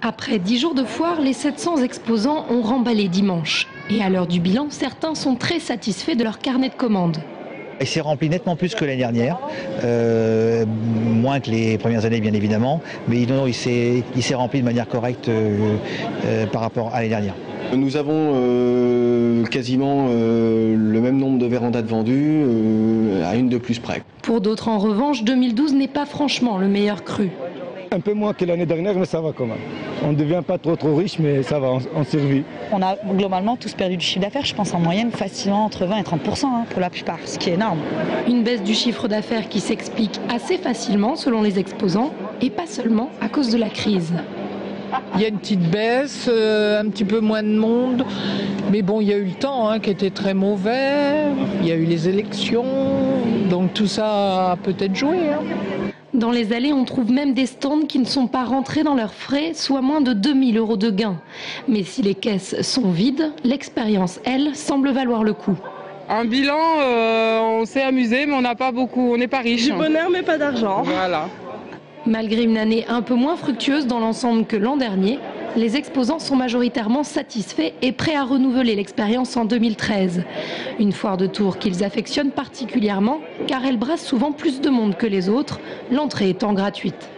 Après 10 jours de foire, les 700 exposants ont remballé dimanche. Et à l'heure du bilan, certains sont très satisfaits de leur carnet de commandes. Il s'est rempli nettement plus que l'année dernière, moins que les premières années bien évidemment, mais non, il s'est rempli de manière correcte par rapport à l'année dernière. Nous avons quasiment le même nombre de vérandas vendus, à une de plus près. Pour d'autres en revanche, 2012 n'est pas franchement le meilleur cru. Un peu moins que l'année dernière, mais ça va quand même. On ne devient pas trop riche, mais ça va, on survit. On a globalement tous perdu du chiffre d'affaires, je pense en moyenne facilement entre 20 et 30% pour la plupart, ce qui est énorme. Une baisse du chiffre d'affaires qui s'explique assez facilement selon les exposants, et pas seulement à cause de la crise. Il y a une petite baisse, un petit peu moins de monde, mais bon, il y a eu le temps qui était très mauvais, il y a eu les élections, donc tout ça a peut-être joué. Dans les allées, on trouve même des stands qui ne sont pas rentrés dans leurs frais, soit moins de 2000 € de gain. Mais si les caisses sont vides, l'expérience, elle, semble valoir le coup. Un bilan, on s'est amusé, mais on n'a pas beaucoup, on n'est pas riche. Du bonheur, mais pas d'argent. Voilà. Malgré une année un peu moins fructueuse dans l'ensemble que l'an dernier, les exposants sont majoritairement satisfaits et prêts à renouveler l'expérience en 2013. Une foire de Tours qu'ils affectionnent particulièrement car elle brasse souvent plus de monde que les autres, l'entrée étant gratuite.